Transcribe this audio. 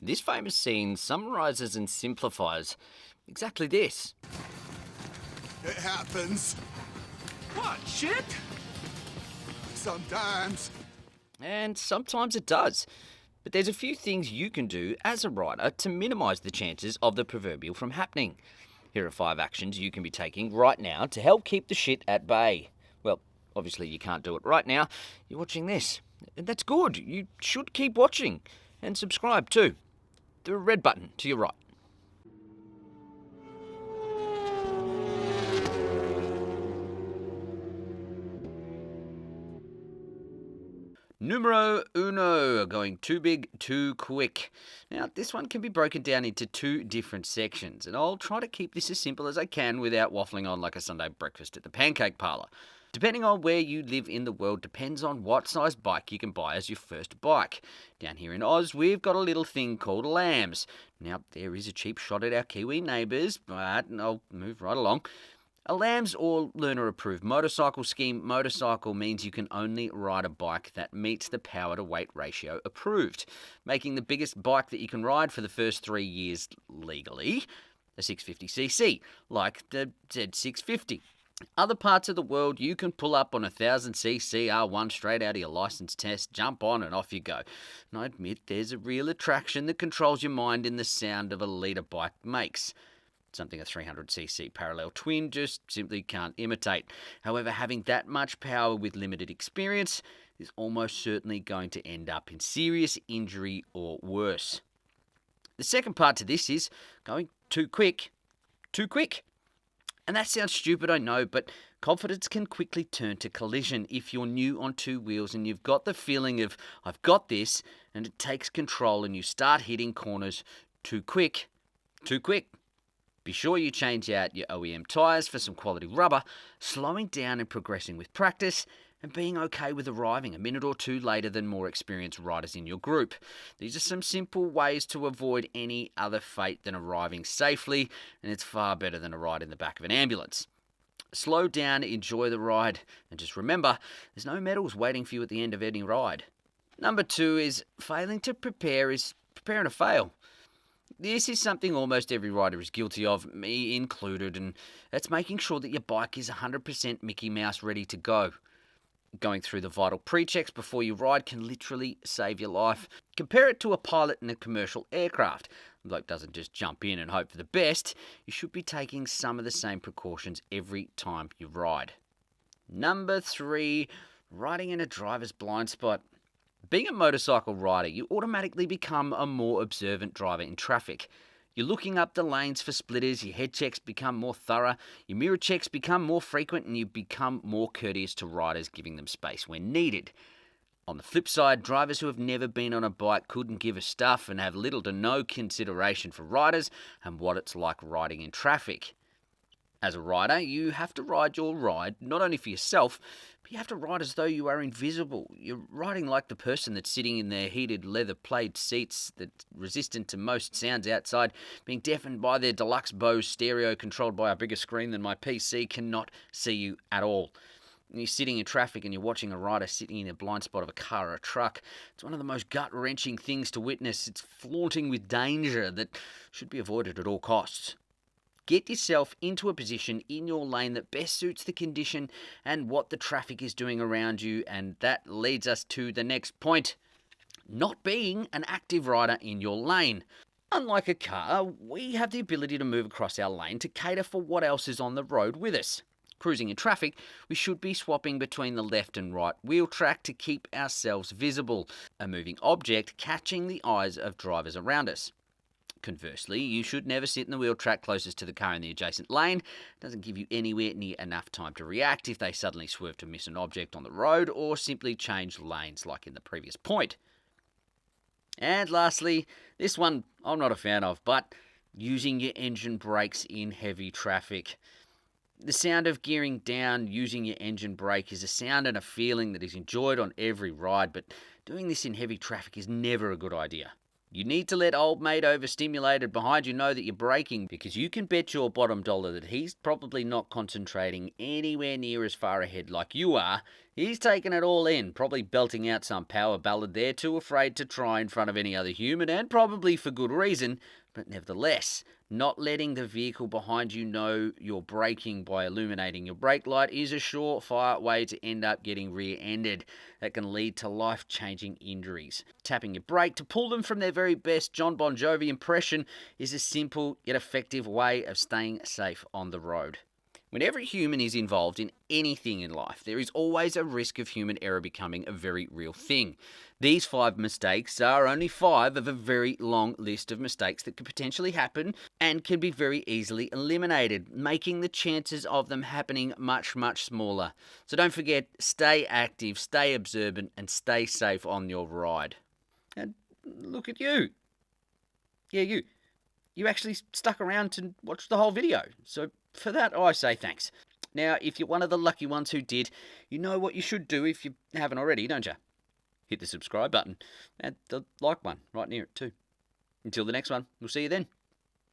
This famous scene summarises and simplifies exactly this. It happens. What, shit? Sometimes. And sometimes it does. But there's a few things you can do as a rider to minimise the chances of the proverbial from happening. Here are 5 actions you can be taking right now to help keep the shit at bay. Well, obviously you can't do it right now. You're watching this. And that's good. You should keep watching. And subscribe too. The red button to your right. Numero uno, going too big, too quick. Now, this one can be broken down into 2 different sections, and I'll try to keep this as simple as I can without waffling on like a Sunday breakfast at the pancake parlour. Depending on where you live in the world depends on what size bike you can buy as your first bike. Down here in Oz, we've got a little thing called lambs. Now, there is a cheap shot at our Kiwi neighbours, but I'll move right along. A LAMS or learner approved motorcycle scheme motorcycle means you can only ride a bike that meets the power to weight ratio approved, making the biggest bike that you can ride for the first 3 years legally a 650cc, like the Z650. Other parts of the world, you can pull up on a 1000cc R1 straight out of your license test, jump on and off you go. And I admit there's a real attraction that controls your mind in the sound of a litre bike makes. Something a 300cc parallel twin just simply can't imitate. However, having that much power with limited experience is almost certainly going to end up in serious injury or worse. The second part to this is going too quick. Too quick. And that sounds stupid, I know, but confidence can quickly turn to collision if you're new on 2 wheels and you've got the feeling of, I've got this, and it takes control and you start hitting corners too quick. Too quick. Be sure you change out your OEM tyres for some quality rubber, slowing down and progressing with practice, and being okay with arriving a minute or 2 later than more experienced riders in your group. These are some simple ways to avoid any other fate than arriving safely, and it's far better than a ride in the back of an ambulance. Slow down, enjoy the ride, and just remember, there's no medals waiting for you at the end of any ride. Number 2 is failing to prepare is preparing to fail. This is something almost every rider is guilty of, me included, and that's making sure that your bike is 100% Mickey Mouse ready to go. Going through the vital pre-checks before you ride can literally save your life. Compare it to a pilot in a commercial aircraft. The bloke doesn't just jump in and hope for the best. You should be taking some of the same precautions every time you ride. Number 3, riding in a driver's blind spot. Being a motorcycle rider, you automatically become a more observant driver in traffic. You're looking up the lanes for splitters, your head checks become more thorough, your mirror checks become more frequent, and you become more courteous to riders, giving them space when needed. On the flip side, drivers who have never been on a bike couldn't give a stuff and have little to no consideration for riders and what it's like riding in traffic. As a rider, you have to ride your ride, not only for yourself, but you have to ride as though you are invisible. You're riding like the person that's sitting in their heated leather-plated seats that's resistant to most sounds outside, being deafened by their deluxe Bose stereo controlled by a bigger screen than my PC, cannot see you at all. You're sitting in traffic and you're watching a rider sitting in a blind spot of a car or a truck. It's one of the most gut-wrenching things to witness. It's flaunting with danger that should be avoided at all costs. Get yourself into a position in your lane that best suits the condition and what the traffic is doing around you, and that leads us to the next point. Not being an active rider in your lane. Unlike a car, we have the ability to move across our lane to cater for what else is on the road with us. Cruising in traffic, we should be swapping between the left and right wheel track to keep ourselves visible, a moving object catching the eyes of drivers around us. Conversely, you should never sit in the wheel track closest to the car in the adjacent lane. It doesn't give you anywhere near enough time to react if they suddenly swerve to miss an object on the road or simply change lanes like in the previous point. And lastly, this one I'm not a fan of, but using your engine brakes in heavy traffic. The sound of gearing down using your engine brake is a sound and a feeling that is enjoyed on every ride, but doing this in heavy traffic is never a good idea. You need to let old mate overstimulated behind you know that you're braking, because you can bet your bottom dollar that he's probably not concentrating anywhere near as far ahead like you are. He's taking it all in, probably belting out some power ballad there, too afraid to try in front of any other human, and probably for good reason. But nevertheless, not letting the vehicle behind you know you're braking by illuminating your brake light is a surefire way to end up getting rear-ended. That can lead to life-changing injuries. Tapping your brake to pull them from their very best John Bon Jovi impression is a simple yet effective way of staying safe on the road. When every human is involved in anything in life, there is always a risk of human error becoming a very real thing. These 5 mistakes are only 5 of a very long list of mistakes that could potentially happen and can be very easily eliminated, making the chances of them happening much, much smaller. So don't forget, stay active, stay observant, and stay safe on your ride. And look at you. Yeah, you. You actually stuck around to watch the whole video. So for that, I say thanks. Now, if you're one of the lucky ones who did, you know what you should do if you haven't already, don't you? Hit the subscribe button and the like one right near it too. Until the next one, we'll see you then.